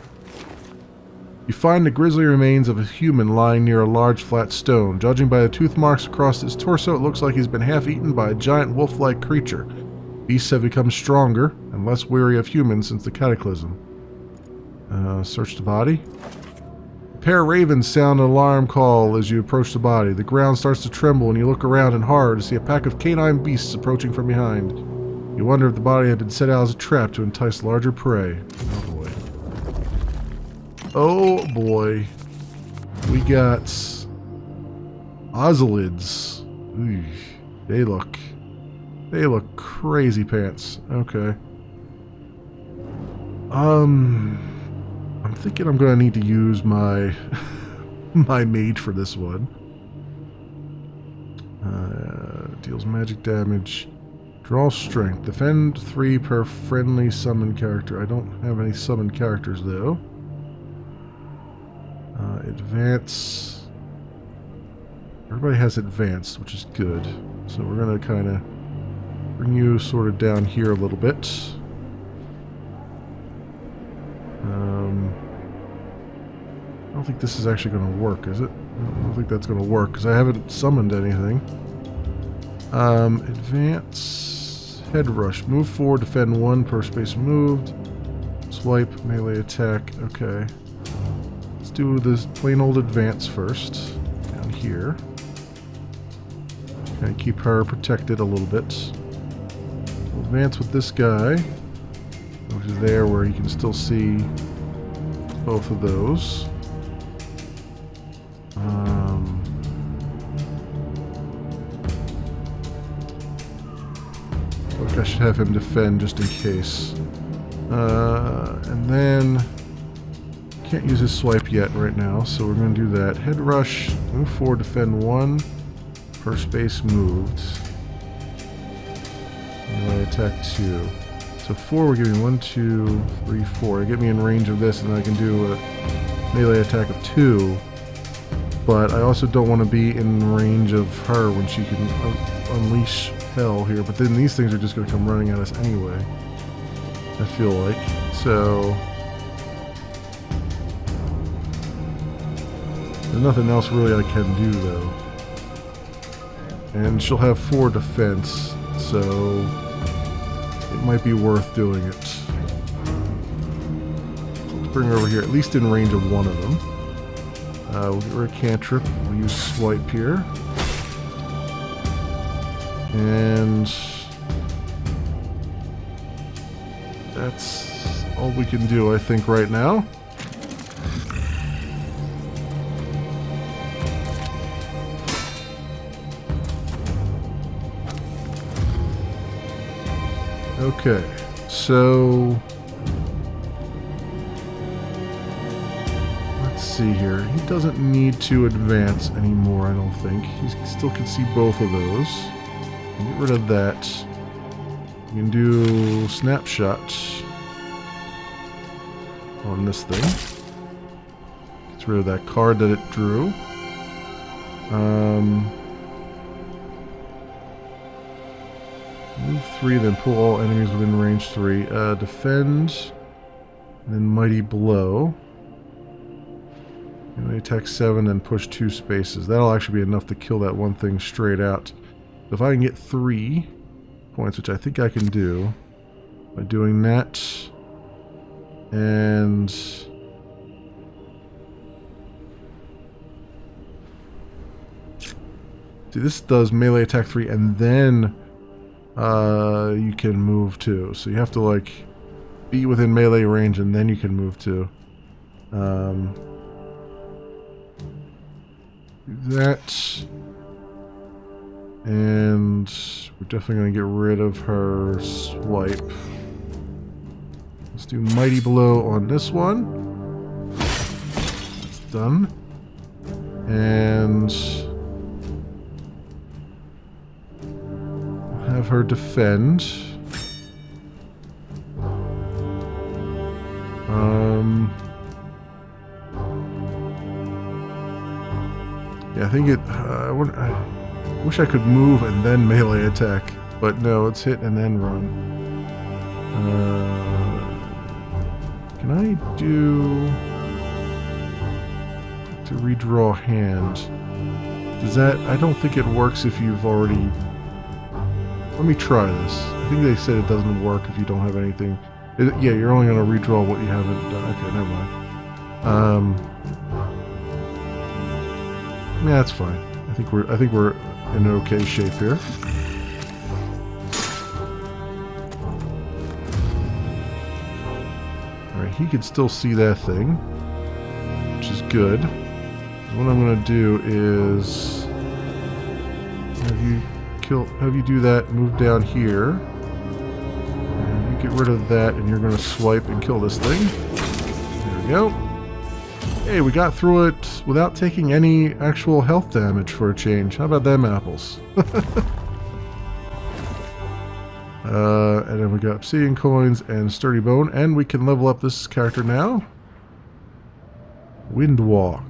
You find the grisly remains of a human lying near a large flat stone. Judging by the tooth marks across his torso, it looks like he's been half-eaten by a giant wolf-like creature. Beasts have become stronger and less wary of humans since the cataclysm. Search the body. A pair of ravens sound an alarm call as you approach the body. The ground starts to tremble and you look around in horror to see a pack of canine beasts approaching from behind. You wonder if the body had been set out as a trap to entice larger prey. Oh boy. Oh boy. We got Ozolids. Ooh, they look crazy pants. Okay. I'm thinking I'm gonna need to use my my mage for this one. Deals magic damage. Draw strength. Defend 3 per friendly summon character. I don't have any summon characters though. Advance. Everybody has advanced, which is good. So we're gonna kind of bring you sort of down here a little bit. I don't think this is actually going to work, is it? I don't think that's going to work because I haven't summoned anything. Advance. Head rush. Move forward, defend 1 per space moved. Swipe, melee attack. Okay. Let's do this plain old advance first. Down here. And keep her protected a little bit. We'll advance with this guy, which is there where you can still see both of those. I think I should have him defend just in case. And then can't use his swipe yet right now, so we're going to do that. Head rush, move forward, defend 1 per space moved. Melee attack 2. So 4, we're giving 1, 2, 3, 4. Get me in range of this, and then I can do a melee attack of 2. But I also don't want to be in range of her when she can unleash hell here. But then these things are just going to come running at us anyway, I feel like. So there's nothing else really I can do, though. And she'll have 4 defense, so it might be worth doing it. Let's bring her over here, at least in range of one of them. We'll get rid of cantrip. We'll use swipe here. And that's all we can do, I think, right now. Okay, so let's see here. He doesn't need to advance anymore, I don't think. He still can see both of those. Get rid of that. You can do snapshot on this thing. Gets rid of that card that it drew. Move 3, then pull all enemies within range 3. Defend, then Mighty Blow. And attack 7, then push 2 spaces. That'll actually be enough to kill that one thing straight out. If I can get 3 points, which I think I can do, by doing that, and see, this does melee attack 3, and then you can move 2. So you have to like be within melee range, and then you can move 2. Do that. And we're definitely going to get rid of her swipe. Let's do Mighty Blow on this one. That's done. And have her defend. Yeah, I think it. I wish I could move and then melee attack, but no, it's hit and then run. Can I do to redraw hand? Does that? I don't think it works if you've already. Let me try this. I think they said it doesn't work if you don't have anything. Yeah, you're only going to redraw what you haven't done. Okay, never mind. Yeah, that's fine. I think we're in okay shape here. Alright, he can still see that thing, which is good. What I'm going to do is have you do that, move down here, and you get rid of that, and you're going to swipe and kill this thing. There we go. Hey, we got through it without taking any actual health damage for a change. How about them apples? And then we got obsidian coins and sturdy bone, and we can level up this character now. Windwalk.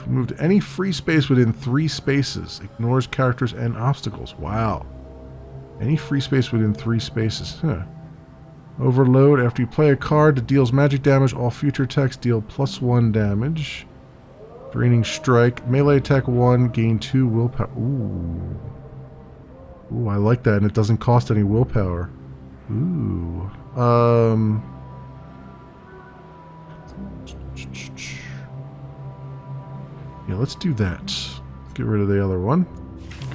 Move to any free space within 3 spaces. Ignores characters and obstacles. Wow. Any free space within 3 spaces. Huh. Overload. After you play a card that deals magic damage, all future attacks deal +1 damage. Draining Strike. Melee attack 1, gain 2 willpower. Ooh. Ooh, I like that, and it doesn't cost any willpower. Ooh. Yeah, let's do that. Let's get rid of the other one.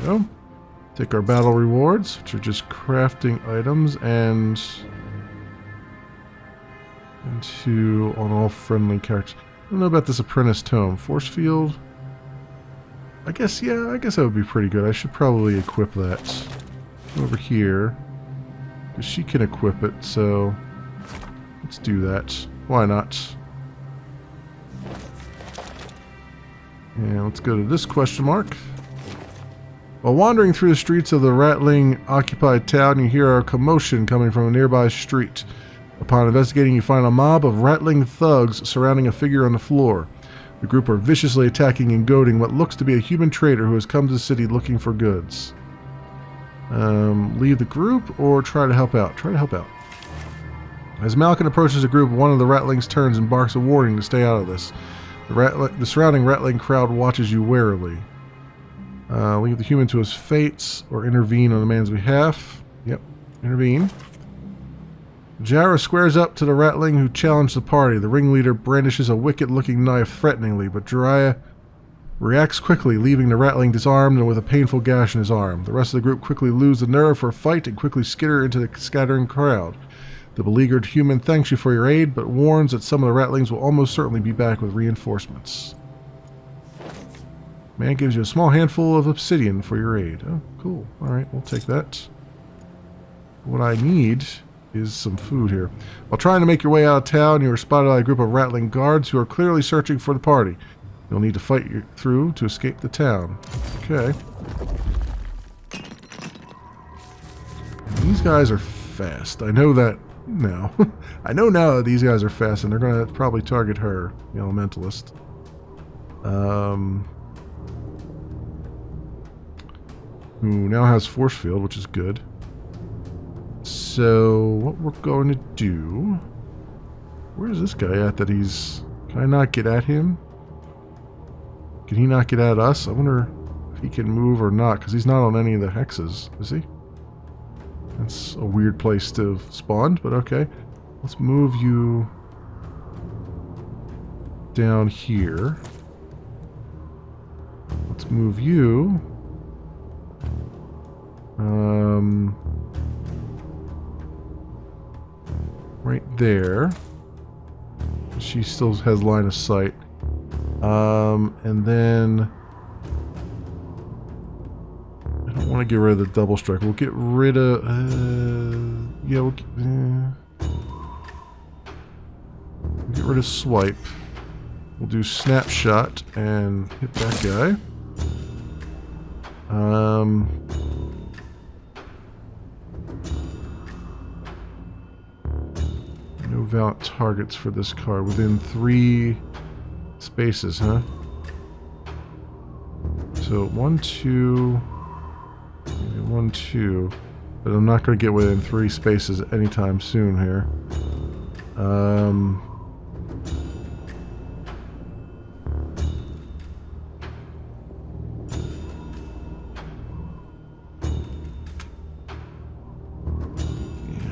There we go. Take our battle rewards, which are just crafting items, and into on all friendly characters. I don't know about this apprentice tome. Force field. I guess, yeah, I guess that would be pretty good. I should probably equip that over here, because she can equip it, so let's do that. Why not? And let's go to this question mark. While wandering through the streets of the rattling occupied town, you hear a commotion coming from a nearby street. Upon investigating, you find a mob of rattling thugs surrounding a figure on the floor. The group are viciously attacking and goading what looks to be a human trader who has come to the city looking for goods. Leave the group or try to help out? Try to help out. As Malkin approaches the group, one of the ratlings turns and barks a warning to stay out of this. The surrounding ratling crowd watches you warily. Leave the human to his fates or intervene on the man's behalf. Yep, intervene. Jara squares up to the ratling who challenged the party. The ringleader brandishes a wicked-looking knife threateningly, but Jiraiya reacts quickly, leaving the ratling disarmed and with a painful gash in his arm. The rest of the group quickly lose the nerve for a fight and quickly skitter into the scattering crowd. The beleaguered human thanks you for your aid, but warns that some of the ratlings will almost certainly be back with reinforcements. Man gives you a small handful of obsidian for your aid. Oh, cool. Alright, we'll take that. What I need is some food here. While trying to make your way out of town, you are spotted by a group of rattling guards who are clearly searching for the party. You'll need to fight through to escape the town. Okay. These guys are fast. I know that now. I know now that these guys are fast, and they're going to probably target her, the elementalist. Who now has force field, which is good. So, what we're going to do... Where's this guy at that he's... Can I not get at him? Can he not get at us? I wonder if he can move or not, because he's not on any of the hexes, is he? That's a weird place to have spawned, but okay. Let's move you down here. Let's move you... right there. She still has line of sight. And then I don't want to get rid of the double strike. We'll get rid of yeah, we'll get rid of swipe. We'll do snapshot and hit that guy. No valid targets for this card within 3 spaces, huh? So 1, 2, maybe 1, 2, but I'm not going to get within 3 spaces anytime soon here.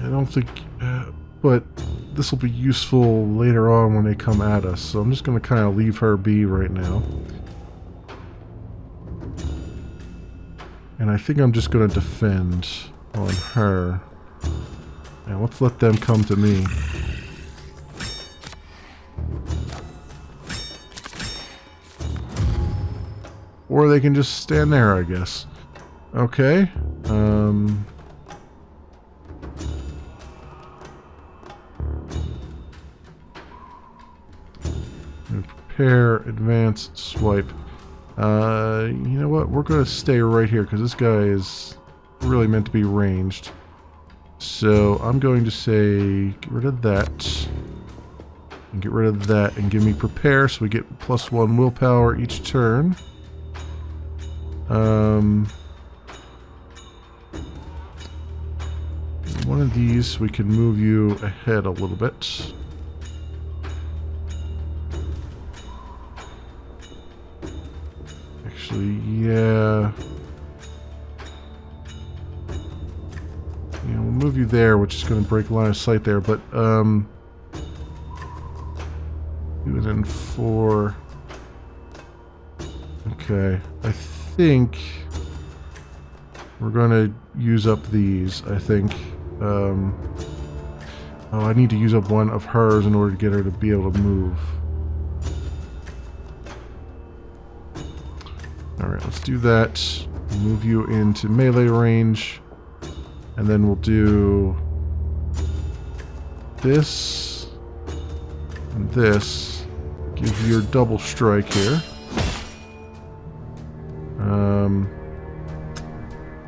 I don't think, but this will be useful later on when they come at us, so I'm just going to kind of leave her be right now. And I think I'm just going to defend on her. And let's let them come to me. Or they can just stand there, I guess. Okay. Prepare, advance, swipe. You know what? We're going to stay right here because this guy is really meant to be ranged. So I'm going to say get rid of that. And get rid of that and give me prepare so we get +1 willpower each turn. One of these we can move you ahead a little bit. Actually, yeah. We'll move you there, which is going to break line of sight there, but, 2 and then 4. Okay, I think we're going to use up these, I think. Oh, I need to use up one of hers in order to get her to be able to move. Alright, let's do that. Move you into melee range. And then we'll do this and this. Give you your double strike here.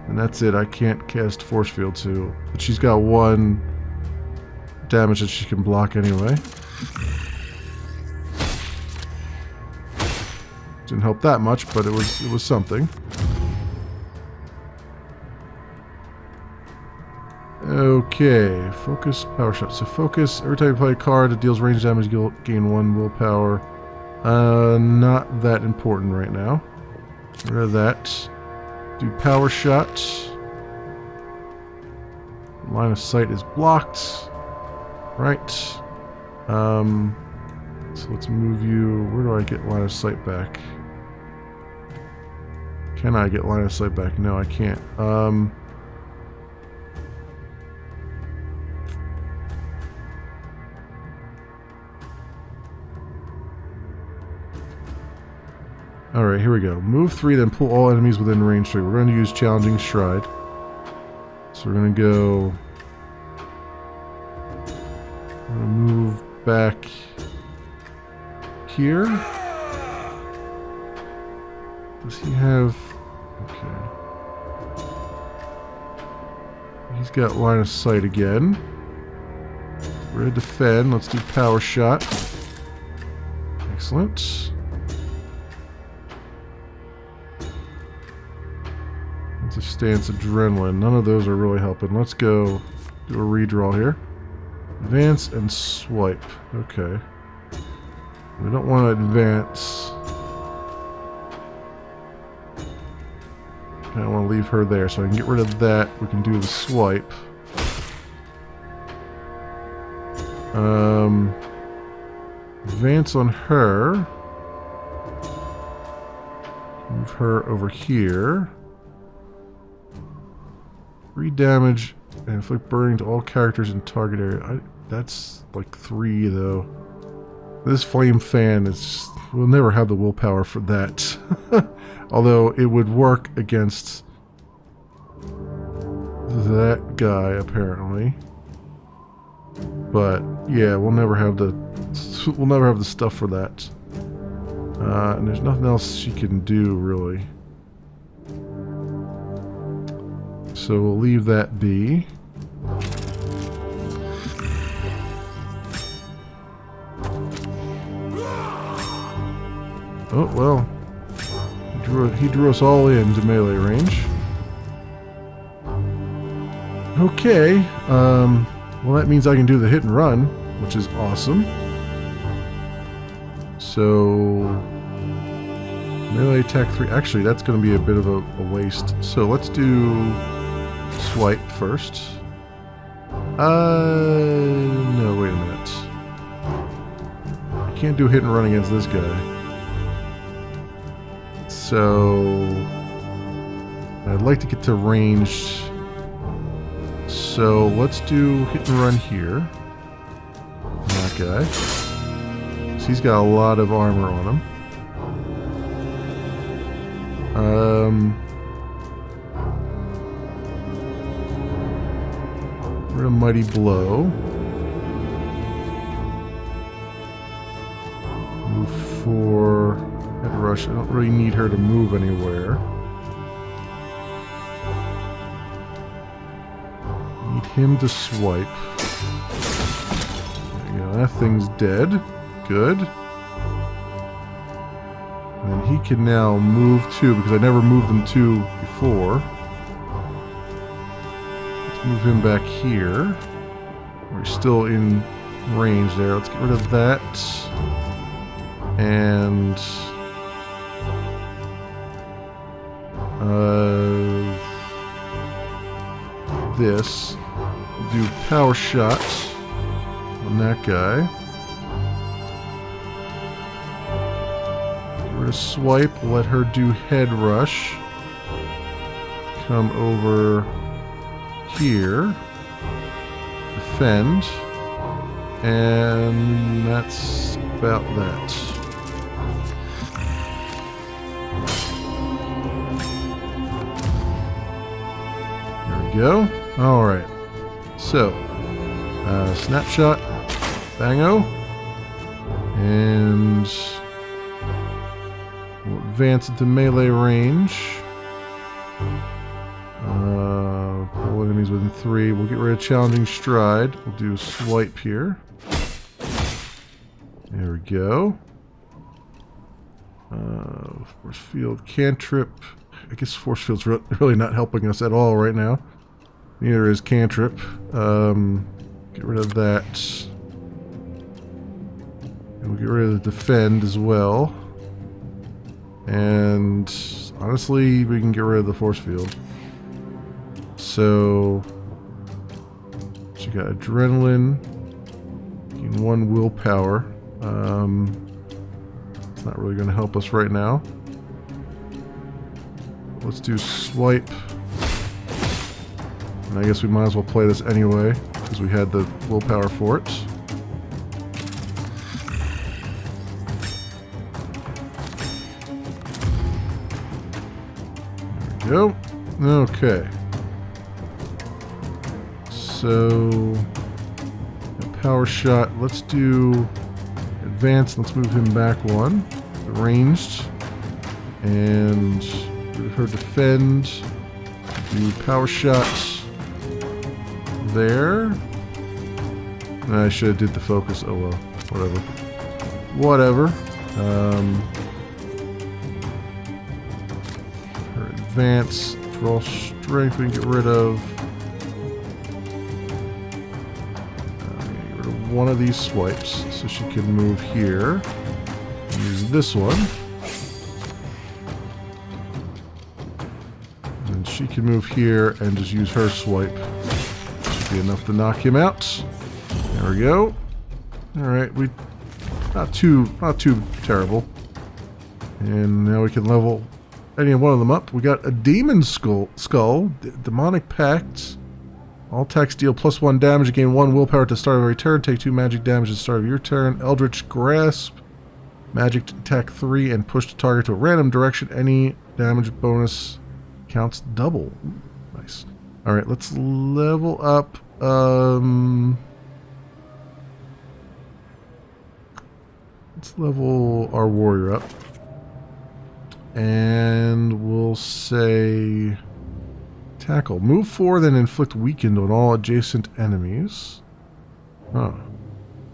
And that's it. I can't cast force field too. But she's got 1 damage that she can block anyway. Didn't help that much, but it was something. Okay, focus, power shot. So focus, every time you play a card that deals range damage, you'll gain 1 willpower. Not that important right now. Get rid of that. Do power shot. Line of sight is blocked. Right. So let's move you. Where do I get line of sight back? Can I get line of sight back? No, I can't. Alright, here we go. Move 3, then pull all enemies within range 3. We're going to use Challenging Stride. So we're going to go... I'm going to move back here. Does he have... Okay. He's got line of sight again. We're going to defend. Let's do power shot. Excellent. It's a stance adrenaline. None of those are really helping. Let's go do a redraw here. Advance and swipe. Okay. We don't want to advance. I want to leave her there, so I can get rid of that. We can do the swipe. Advance on her. Move her over here. 3 damage and inflict burning to all characters in target area. That's like 3 though. This flame fan is just, we'll never have the willpower for that. Although it would work against that guy apparently. But yeah, we'll never have the stuff for that. And there's nothing else she can do really. So we'll leave that be. Oh, well. He drew us all into melee range. Okay. Well, that means I can do the hit and run, which is awesome. So... melee attack 3. Actually, that's going to be a bit of a waste. So let's do... swipe first. No, wait a minute. I can't do hit and run against this guy. So... I'd like to get to ranged. So let's do hit and run here. That guy. So he's got a lot of armor on him. We're a mighty blow. Move for head rush. I don't really need her to move anywhere. Need him to swipe. There you go. That thing's dead. Good. And he can now move 2 because I never moved him 2 before. Let's move him back here. We're still in range there. Let's get rid of that. And this. We'll do power shot on that guy. Get rid of swipe. Let her do head rush. Come over here. Defend. And that's about that. There we go. Alright. So, snapshot. Bango. And we'll advance into melee range. Pull enemies within 3. We'll get rid of challenging stride. We'll do swipe here. There we go. Force field cantrip. I guess force field's really not helping us at all right now. Neither is cantrip. Get rid of that. And we'll get rid of the defend as well. And honestly, we can get rid of the force field. So you got adrenaline, gain 1 willpower. It's not really going to help us right now. Let's do swipe. And I guess we might as well play this anyway, because we had the willpower for it. There we go. Okay. So, power shot. Let's do advanced. Let's move him back 1. Ranged. And move her defend. Do power shot there. I should have did the focus. Oh well. Whatever. Her advance. Draw strength we can get rid of. One of these swipes, so she can move here. Use this one. And she can move here and just use her swipe. Should be enough to knock him out. There we go. Alright, we not too terrible. And now we can level any one of them up. We got a demon skull, demonic pact. All attacks deal +1 damage, gain 1 willpower at the start of every turn, take 2 magic damage at the start of your turn. Eldritch Grasp, magic attack 3, and push the target to a random direction. Any damage bonus counts double. Ooh, nice. Alright, let's level up. Let's level our warrior up. And we'll say... Tackle. Move forward and inflict weakened on all adjacent enemies. Huh.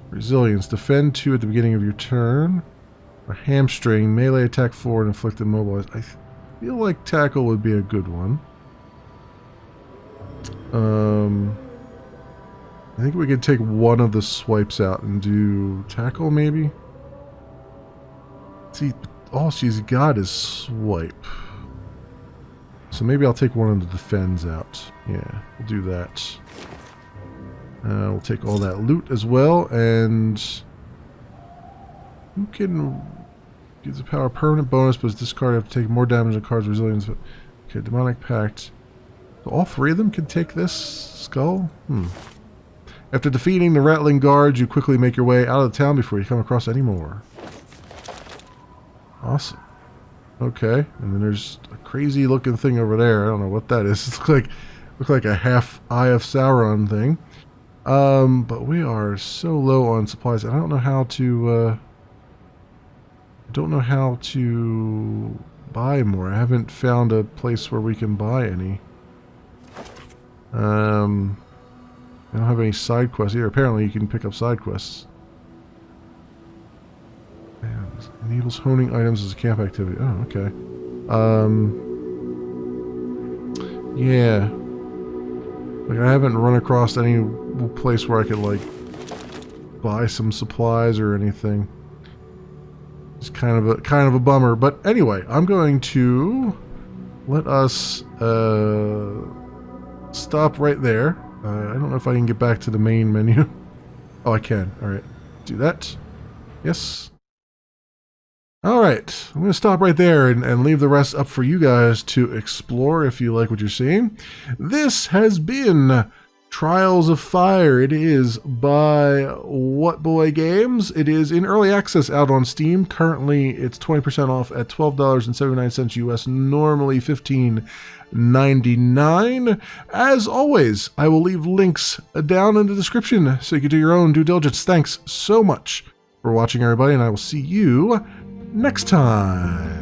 Resilience. Defend 2 at the beginning of your turn. Or hamstring. Melee attack 4 and inflict immobilize. I feel like tackle would be a good one. I think we could take one of the swipes out and do tackle maybe. See, all she's got is swipe. So maybe I'll take one of the defends out. Yeah, we'll do that. We'll take all that loot as well, and who can give the power permanent bonus, but discard have to take more damage than cards resilience. Okay, demonic pact. So all 3 of them can take this skull. After defeating the rattling guards, you quickly make your way out of the town before you come across any more. Awesome. Okay, and then there's a crazy looking thing over there. I don't know what that is. It looks like a half Eye of Sauron thing. But we are so low on supplies. I don't know how to buy more. I haven't found a place where we can buy any. I don't have any side quests either. Apparently you can pick up side quests. Enables honing items as a camp activity. Oh, okay. Yeah. Like, I haven't run across any place where I could, like, buy some supplies or anything. It's kind of a bummer. But anyway, I'm going to let us stop right there. I don't know if I can get back to the main menu. Oh, I can. All right. Do that. Yes. Alright, I'm going to stop right there and leave the rest up for you guys to explore if you like what you're seeing. This has been Trials of Fire. It is by What Boy Games. It is in early access out on Steam. Currently, it's 20% off at $12.79 US, normally $15.99. As always, I will leave links down in the description so you can do your own due diligence. Thanks so much for watching, everybody, and I will see you next time.